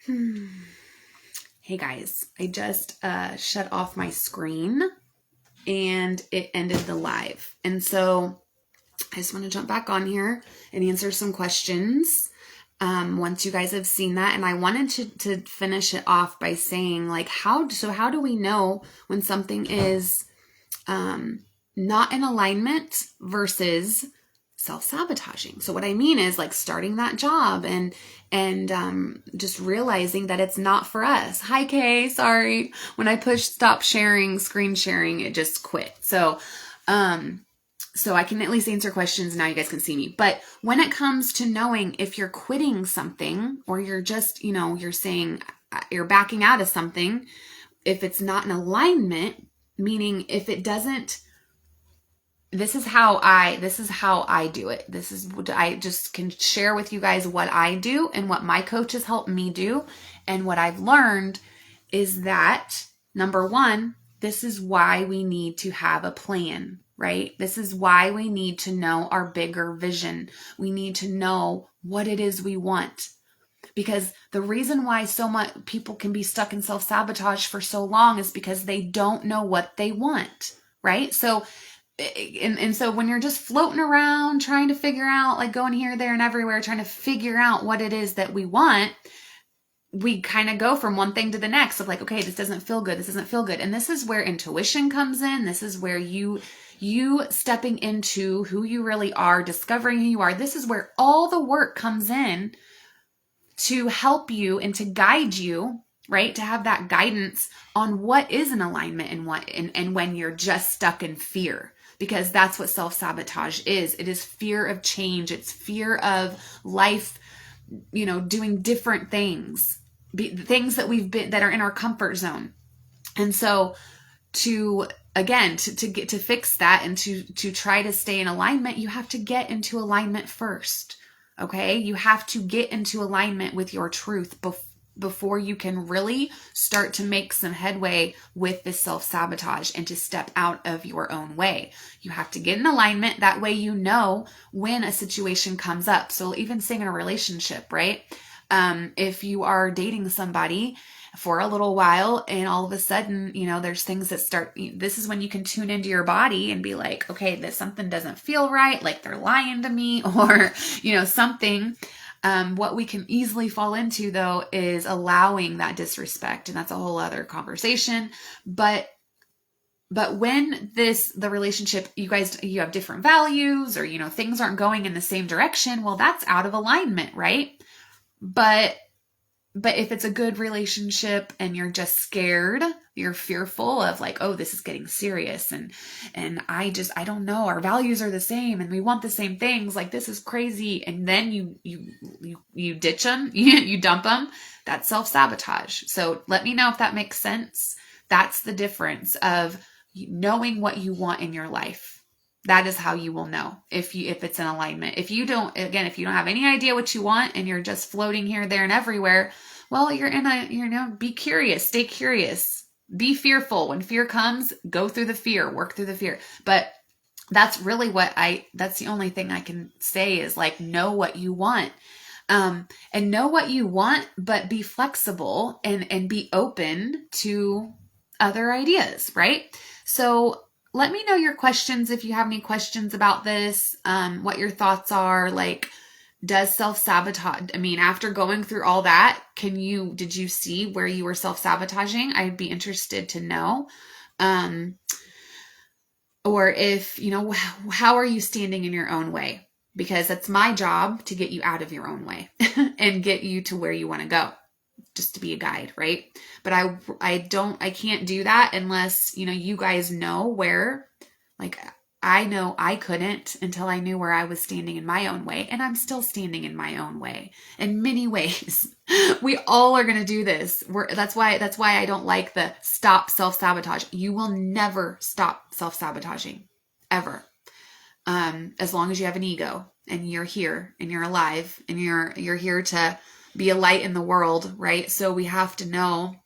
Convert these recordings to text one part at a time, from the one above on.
Hey guys, I just shut off my screen and it ended the live. And so I just want to jump back on here and answer some questions once you guys have seen that. And I wanted to finish it off by saying, like, how do we know when something is not in alignment versus self-sabotaging? So what I mean is, like, starting that job and just realizing that it's not for us. Hi, Kay. Sorry. When I pushed stop sharing, screen sharing, it just quit. So I can at least answer questions. Now you guys can see me. But when it comes to knowing if you're quitting something or you're just, you're saying you're backing out of something, if it's not in alignment, meaning if it doesn't, this is how I do it. This is what I just can share with you guys what I do and what my coaches help me do. And what I've learned is that, number one, this is why we need to have a plan, right? This is why we need to know our bigger vision. We need to know what it is we want. Because the reason why so much people can be stuck in self-sabotage for so long is because they don't know what they want, right? So when you're just floating around trying to figure out, like, going here, there, and everywhere, trying to figure out what it is that we want, we kind of go from one thing to the next of, like, okay, this doesn't feel good. This doesn't feel good. And this is where intuition comes in. This is where you stepping into who you really are, discovering who you are. This is where all the work comes in to help you and to guide you, right? To have that guidance on what is in alignment and when you're just stuck in fear. Because that's what self-sabotage is. It is fear of change. It's fear of life, doing different things, things that are in our comfort zone. And so to fix that and to try to stay in alignment, you have to get into alignment first. Okay. You have to get into alignment with your truth before you can really start to make some headway with this self-sabotage and to step out of your own way. You have to get in alignment. That way, when a situation comes up. So even saying in a relationship, right? If you are dating somebody for a little while and all of a sudden, there's things that start, this is when you can tune into your body and be like, okay, something doesn't feel right. Like they're lying to me or, something. What we can easily fall into, though, is allowing that disrespect. And that's a whole other conversation. But when the relationship, you have different values or, things aren't going in the same direction, well, that's out of alignment, right? But if it's a good relationship and you're just scared, you're fearful of, like, oh, this is getting serious and I don't know, our values are the same and we want the same things, like, this is crazy. And then you ditch them, you dump them. That's self-sabotage. So let me know if that makes sense. That's the difference of knowing what you want in your life. That is how you will know if it's in alignment. If you don't have any idea what you want and you're just floating here, there, and everywhere, well, be curious, stay curious, be fearful. When fear comes, go through the fear, work through the fear. But that's really that's the only thing I can say is, like, know what you want. And know what you want, but be flexible and be open to other ideas, right? So let me know your questions if you have any questions about this, what your thoughts are. Like, does self-sabotage, after going through all that, did you see where you were self-sabotaging? I'd be interested to know. Or if, how are you standing in your own way? Because it's my job to get you out of your own way and get you to where you want to go. Just to be a guide, right? But I can't do that unless, you guys know where, like, I know I couldn't until I knew where I was standing in my own way. And I'm still standing in my own way in many ways. We all are going to do this. That's why I don't like the stop self-sabotage. You will never stop self-sabotaging, ever. As long as you have an ego and you're here and you're alive and you're here to be a light in the world, right? So we have to know.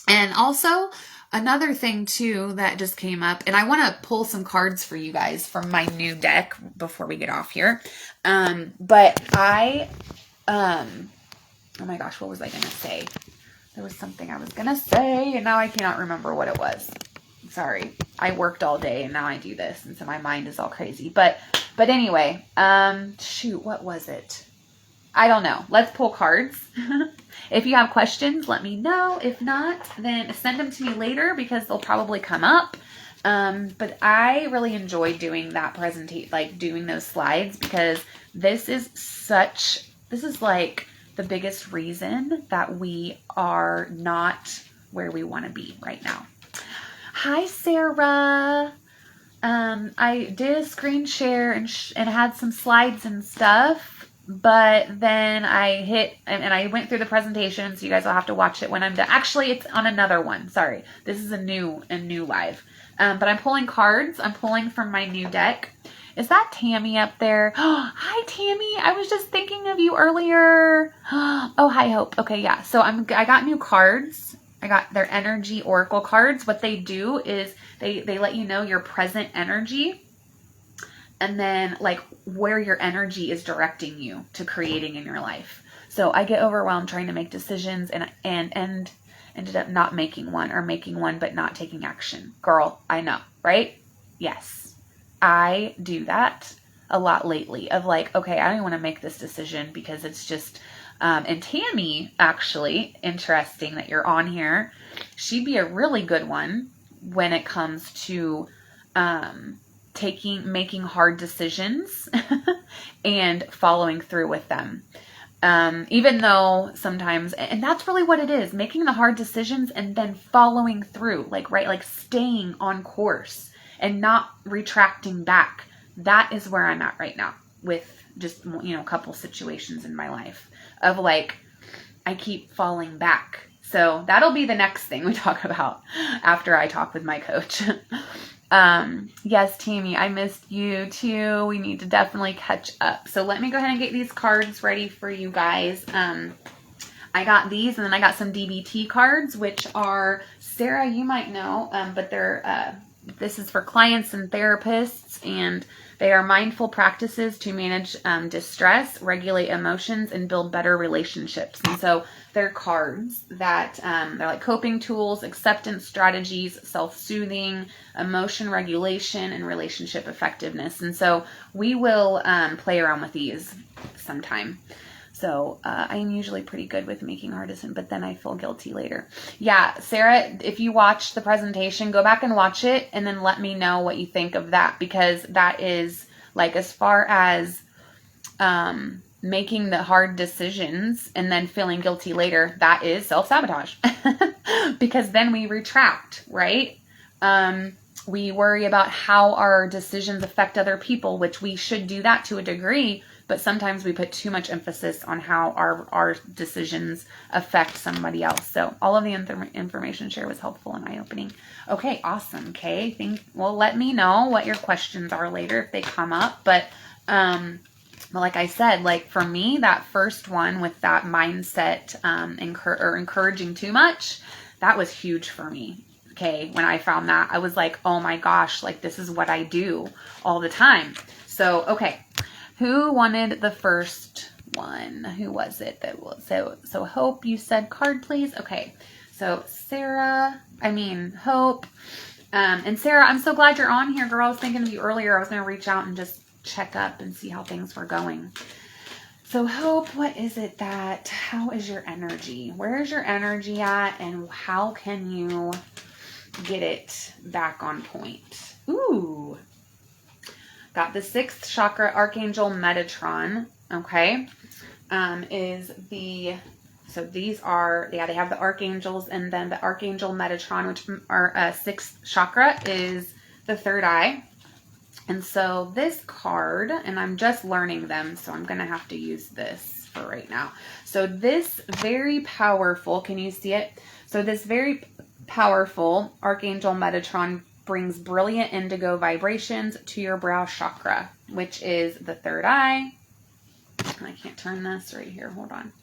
And also another thing too that just came up, and I want to pull some cards for you guys from my new deck before we get off here. But I Oh my gosh, what was I going to say? There was something I was going to say, and now I cannot remember what it was. Sorry. I worked all day, and now I do this, and so my mind is all crazy. But anyway, shoot, what was it? I don't know. Let's pull cards. If you have questions, let me know. If not, then send them to me later because they'll probably come up. But I really enjoyed doing that presentation, like doing those slides, because this is like the biggest reason that we are not where we want to be right now. Hi, Sarah. I did a screen share and had some slides and stuff. But then I hit, and I went through the presentation, so you guys will have to watch it when I'm done. Actually, it's on another one. Sorry. This is a new live. But I'm pulling cards. I'm pulling from my new deck. Is that Tammy up there? Oh, hi, Tammy. I was just thinking of you earlier. Oh, hi, Hope. Okay, yeah. So I got new cards. I got their energy oracle cards. What they do is they let you know your present energy, and then like where your energy is directing you to creating in your life. So I get overwhelmed trying to make decisions and ended up not making one, or making one but not taking action. Girl, I know, right? Yes. I do that a lot lately of like, okay, I don't want to make this decision because it's just, and Tammy, actually, interesting that you're on here. She'd be a really good one when it comes to, making hard decisions and following through with them. Even though sometimes, and that's really what it is, making the hard decisions and then following through, like, right, like staying on course and not retracting back. That is where I'm at right now with just, a couple situations in my life of like, I keep falling back. So that'll be the next thing we talk about after I talk with my coach. Yes, Tammy, I missed you too. We need to definitely catch up. So let me go ahead and get these cards ready for you guys. I got these, and then I got some DBT cards, which are, Sarah, you might know, but they're, this is for clients and therapists, and they are mindful practices to manage distress, regulate emotions, and build better relationships. And so they're cards that they're like coping tools, acceptance strategies, self-soothing, emotion regulation, and relationship effectiveness. And so we will play around with these sometime. So I am usually pretty good with making hard decisions, but then I feel guilty later. Yeah, Sarah, if you watched the presentation, go back and watch it and then let me know what you think of that, because that is like, as far as making the hard decisions and then feeling guilty later, that is self-sabotage. Because then we retract, right? We worry about how our decisions affect other people, which we should do that to a degree. But sometimes we put too much emphasis on how our decisions affect somebody else. So all of the information shared was helpful and eye-opening. Okay, awesome. Okay, well, let me know what your questions are later if they come up. But like I said, like for me, that first one with that mindset encouraging too much, that was huge for me. Okay, when I found that, I was like, oh my gosh, like this is what I do all the time. So, okay. Who wanted the first one? Who was it that was so Hope, you said card, please. Okay. So Hope. And Sarah, I'm so glad you're on here, girl. I was thinking of you earlier. I was going to reach out and just check up and see how things were going. So Hope, how is your energy? Where is your energy at, and how can you get it back on point? Ooh. Got the 6th chakra, Archangel Metatron, okay, so these are, they have the archangels, and then the Archangel Metatron, which are 6th chakra, is the 3rd eye. And so this card, and I'm just learning them, so I'm going to have to use this for right now. So this very powerful, can you see it? So this very powerful Archangel Metatron brings brilliant indigo vibrations to your brow chakra, which is the 3rd eye. I can't turn this right here. Hold on.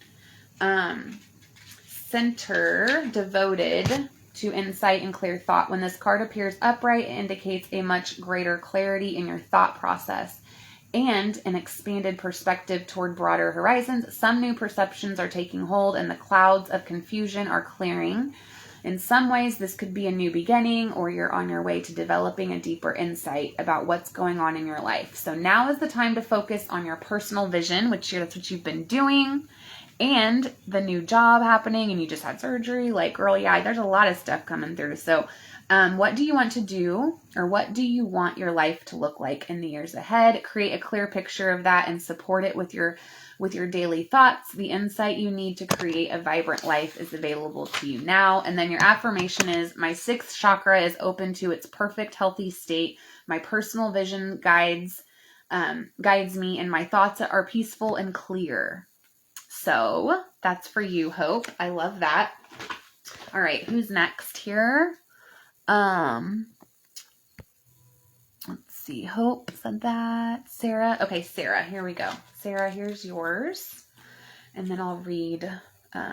Center, devoted to insight and clear thought. When this card appears upright, it indicates a much greater clarity in your thought process and an expanded perspective toward broader horizons. Some new perceptions are taking hold and the clouds of confusion are clearing. In some ways, this could be a new beginning, or you're on your way to developing a deeper insight about what's going on in your life. So now is the time to focus on your personal vision, that's what you've been doing, and the new job happening, and you just had surgery. Like, girl, yeah, there's a lot of stuff coming through. So what do you want to do, or what do you want your life to look like in the years ahead? Create a clear picture of that and support it with your daily thoughts. The insight you need to create a vibrant life is available to you now. And then your affirmation is, my sixth chakra is open to its perfect, healthy state. My personal vision guides me, and my thoughts are peaceful and clear. So that's for you, Hope. I love that. All right, who's next here? Let's see. Hope said that. Sarah. Okay, Sarah, here we go. Sarah, here's yours. And then I'll read. I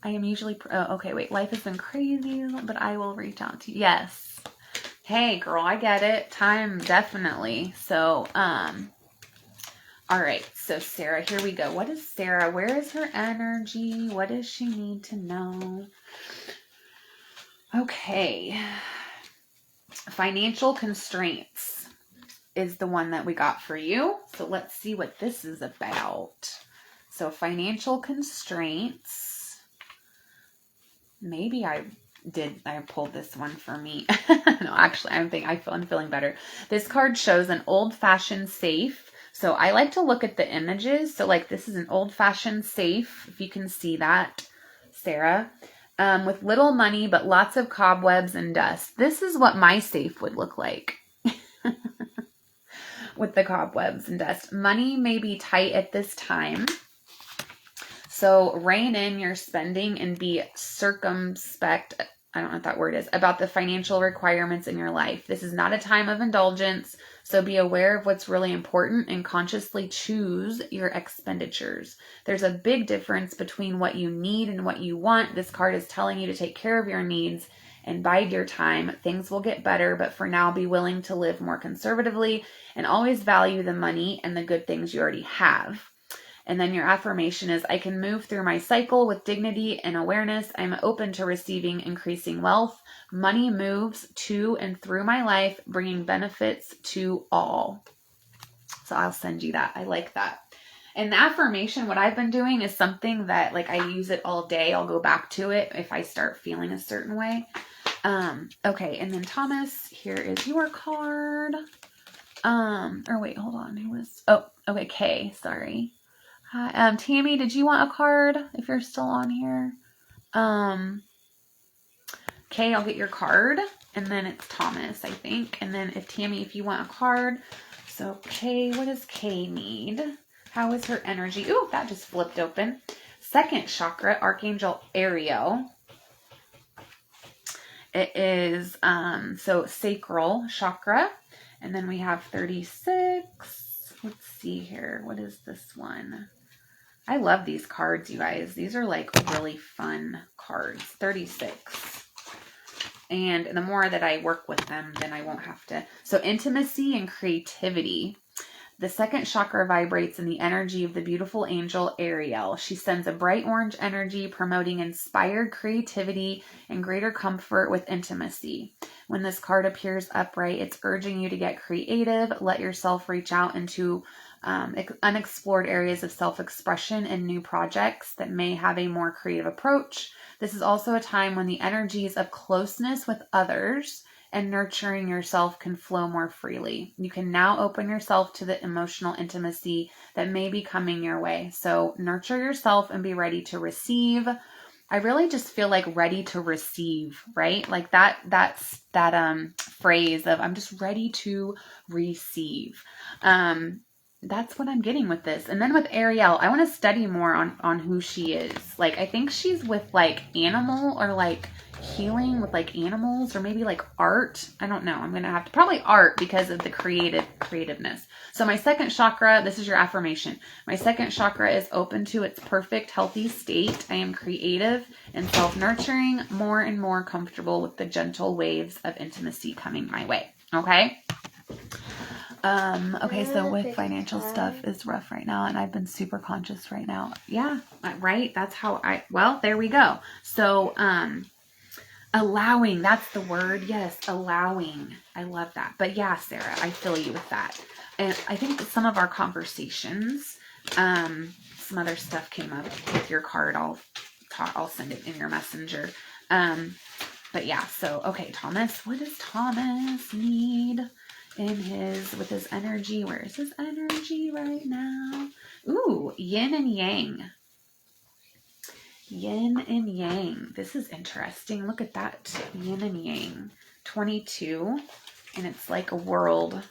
am usually, okay, wait. Life has been crazy, but I will reach out to you. Yes. Hey, girl, I get it. Time, definitely. So, all right. So, Sarah, here we go. What is Sarah? Where is her energy? What does she need to know? Okay. Financial constraints is the one that we got for you. So let's see what this is about. So financial constraints. Maybe I pulled this one for me. No, actually, I'm feeling better. This card shows an old-fashioned safe. So I like to look at the images. So like, this is an old-fashioned safe, if you can see that, Sarah. With little money, but lots of cobwebs and dust. This is what my safe would look like. With the cobwebs and dust. Money may be tight at this time. So rein in your spending and be circumspect, I don't know what that word is, about the financial requirements in your life. This is not a time of indulgence. So be aware of what's really important and consciously choose your expenditures. There's a big difference between what you need and what you want. This card is telling you to take care of your needs and bide your time. Things will get better, but for now, be willing to live more conservatively and always value the money and the good things you already have. And then your affirmation is, I can move through my cycle with dignity and awareness. I'm open to receiving increasing wealth. Money moves to and through my life, bringing benefits to all. So I'll send you that. I like that. And the affirmation, what I've been doing is something that, like, I use it all day. I'll go back to it if I start feeling a certain way. Okay. And then Thomas, here is your card. Or wait, hold on. Okay. Kay, sorry. Hi, Tammy, did you want a card if you're still on here? Kay, I'll get your card. And then it's Thomas, I think. And then Tammy, if you want a card. So Kay, what does Kay need? How is her energy? Ooh, that just flipped open. Second chakra, Archangel Ariel. It is, so sacral chakra. And then we have 36. Let's see here. What is this one? I love these cards, you guys. These are like really fun cards. 36. And the more that I work with them, then I won't have to. So intimacy and creativity. The second chakra vibrates in the energy of the beautiful angel Ariel. She sends a bright orange energy promoting inspired creativity and greater comfort with intimacy. When this card appears upright, it's urging you to get creative. Let yourself reach out into unexplored areas of self-expression and new projects that may have a more creative approach. This is also a time when the energies of closeness with others and nurturing yourself can flow more freely. You can now open yourself to the emotional intimacy that may be coming your way. So nurture yourself and be ready to receive. I really just feel like ready to receive, right? Like that's phrase of I'm just ready to receive. That's what I'm getting with this. And then with Ariel, I want to study more on who she is. Like, I think she's with like animal or like healing with like animals or maybe like art. I don't know. I'm going to have to probably art because of the creativeness. So my second chakra, this is your affirmation. My second chakra is open to its perfect healthy state. I am creative and self-nurturing, more and more comfortable with the gentle waves of intimacy coming my way. Okay. Okay, so with financial stuff is rough right now, and I've been super conscious right now. Yeah, right? That's how well, there we go. So, allowing, that's the word. Yes, allowing. I love that. But yeah, Sarah, I feel you with that. And I think that some of our conversations, some other stuff came up with your card. I'll send it in your messenger. But yeah, so, okay, Thomas, what does Thomas need with his energy? Where is his energy right now? Ooh, yin and yang. Yin and yang. This is interesting. Look at that. Yin and yang. 22. And it's like a world.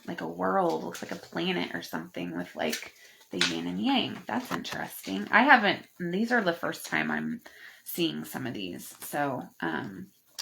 Looks like a planet or something with like the yin and yang. That's interesting. These are the first time I'm seeing some of these. So,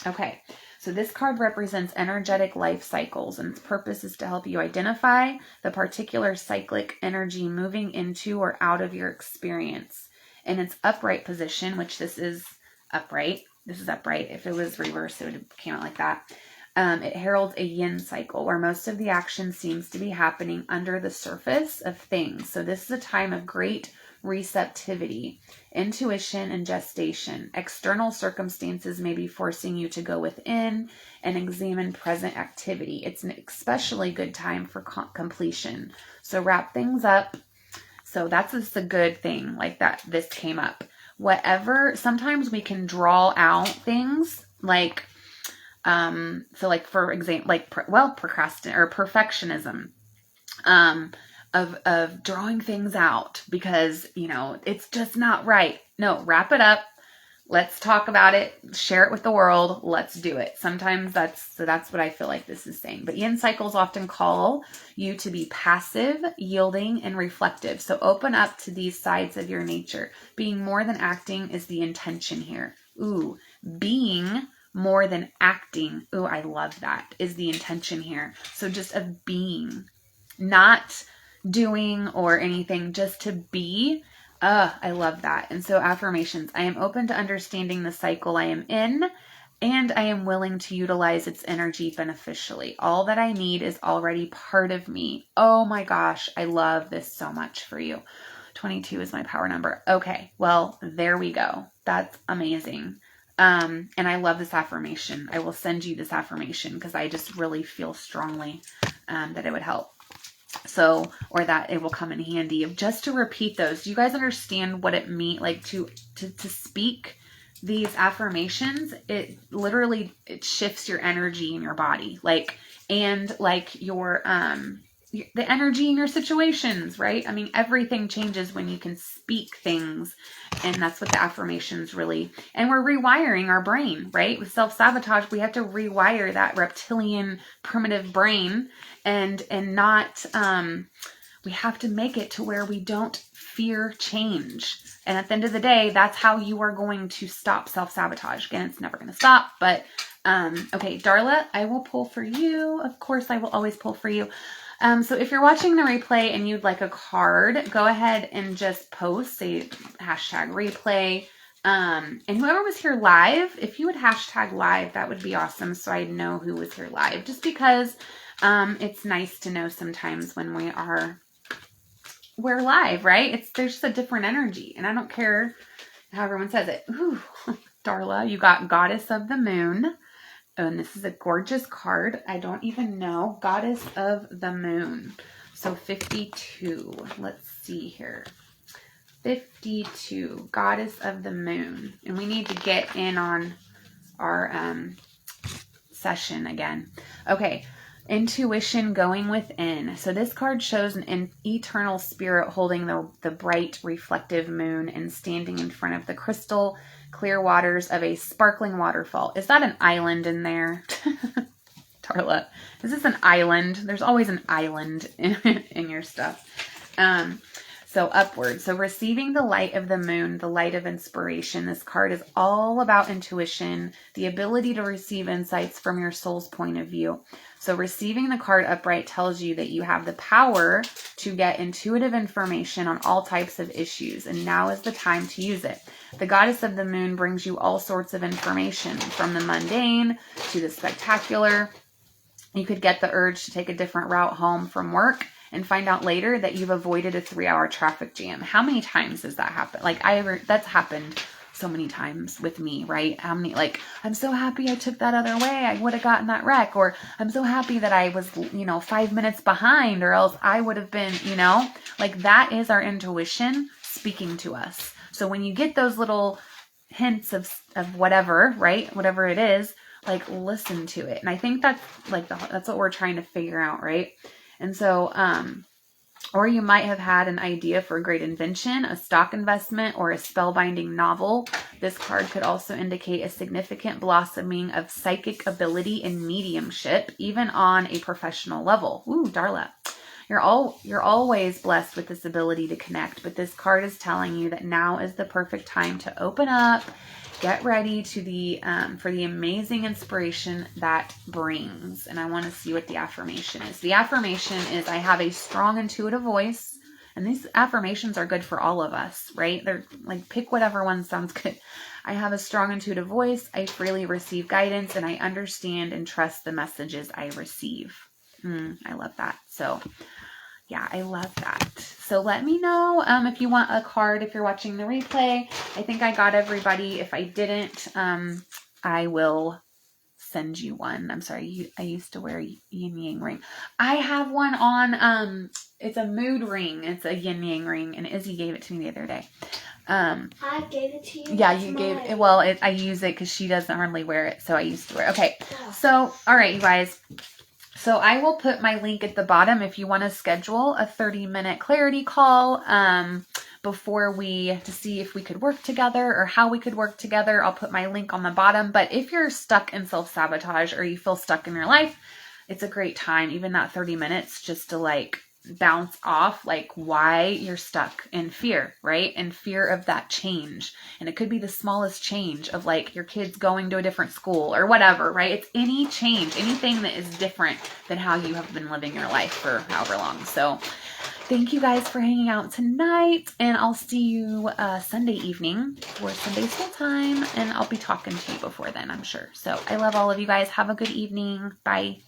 okay. So this card represents energetic life cycles, and its purpose is to help you identify the particular cyclic energy moving into or out of your experience. In its upright position, which this is upright. This is upright. If it was reversed, it would have came out like that. It heralds a yin cycle where most of the action seems to be happening under the surface of things. So this is a time of great receptivity, intuition, and gestation. External circumstances may be forcing you to go within and examine present activity. It's an especially good time for completion. So wrap things up. So that's just a good thing, like that this came up. Sometimes we can draw out things like, so like for example, procrastinate or perfectionism, of drawing things out because, it's just not right. No, wrap it up. Let's talk about it. Share it with the world. Let's do it. Sometimes that's what I feel like this is saying. But yin cycles often call you to be passive, yielding, and reflective. So open up to these sides of your nature. Being more than acting is the intention here. Ooh, being more than acting. Ooh, I love that. Is the intention here. So just of being, not doing or anything, just to be. I love that. And so affirmations. I am open to understanding the cycle I am in, and I am willing to utilize its energy beneficially. All that I need is already part of me. Oh my gosh. I love this so much for you. 22 is my power number. Okay. Well, there we go. That's amazing. And I love this affirmation. I will send you this affirmation because I just really feel strongly, that it would help. So, or that it will come in handy of just to repeat those. Do you guys understand what it means? Like to speak these affirmations, it shifts your energy in your body, and your, the energy in your situations, right? I mean, everything changes when you can speak things. And that's what the affirmations really, and we're rewiring our brain, right? With self-sabotage, we have to rewire that reptilian primitive brain and not, we have to make it to where we don't fear change. And at the end of the day, that's how you are going to stop self-sabotage. Again, it's never going to stop, but, okay, Darla, I will pull for you. Of course, I will always pull for you. So if you're watching the replay and you'd like a card, go ahead and just post, say #replay. And whoever was here live, if you would # live, that would be awesome. So I know who was here live, just because, it's nice to know sometimes when we're live, right? There's just a different energy, and I don't care how everyone says it. Ooh, Darla, you got Goddess of the Moon. Oh, and this is a gorgeous card. I don't even know. Goddess of the Moon. So 52. Let's see here. 52. Goddess of the Moon. And we need to get in on our session again. Okay. Intuition, going within. So this card shows an eternal spirit holding the bright reflective moon and standing in front of the crystal clear waters of a sparkling waterfall. Is that an island in there? Darla, is this an island? There's always an island in your stuff. So upward. So receiving the light of the moon, the light of inspiration. This card is all about intuition, the ability to receive insights from your soul's point of view. So receiving the card upright tells you that you have the power to get intuitive information on all types of issues, and now is the time to use it. The Goddess of the Moon brings you all sorts of information, from the mundane to the spectacular. You could get the urge to take a different route home from work and find out later that you've avoided a 3-hour traffic jam. How many times does that happen? Like that's happened so many times with me, right? How many, like, I'm so happy I took that other way. I would have gotten that wreck. Or I'm so happy that I was, 5 minutes behind, or else I would have been, like, that is our intuition speaking to us. So when you get those little hints of whatever, right? Whatever it is, like, listen to it. And I think that's like, that's what we're trying to figure out, right? And so, or you might have had an idea for a great invention, a stock investment, or a spellbinding novel. This card could also indicate a significant blossoming of psychic ability and mediumship, even on a professional level. Ooh, Darla. You're always blessed with this ability to connect, but this card is telling you that now is the perfect time to open up, get ready to for the amazing inspiration that brings. And I want to see what the affirmation is. The affirmation is, I have a strong intuitive voice. And these affirmations are good for all of us, right? They're like, pick whatever one sounds good. I have a strong intuitive voice. I freely receive guidance, and I understand and trust the messages I receive. I love that. So yeah, I love that. So let me know if you want a card, if you're watching the replay. I think I got everybody. If I didn't, I will send you one. I'm sorry. I used to wear a yin yang ring. I have one on, it's a mood ring. It's a yin yang ring, and Izzy gave it to me the other day. I gave it to you. Yeah, you gave it. Well, I use it because she doesn't hardly wear it. So I used to wear it. Okay. So, all right, you guys. So I will put my link at the bottom if you want to schedule a 30-minute clarity call to see if we could work together or how we could work together. I'll put my link on the bottom. But if you're stuck in self-sabotage or you feel stuck in your life, it's a great time, even that 30 minutes, just to like bounce off like why you're stuck in fear, right? And fear of that change. And it could be the smallest change of like your kids going to a different school or whatever, right? It's any change, anything that is different than how you have been living your life for however long. So thank you guys for hanging out tonight, and I'll see you Sunday evening for Sunday Soul Time, and I'll be talking to you before then, I'm sure. So I love all of you guys. Have a good evening. Bye.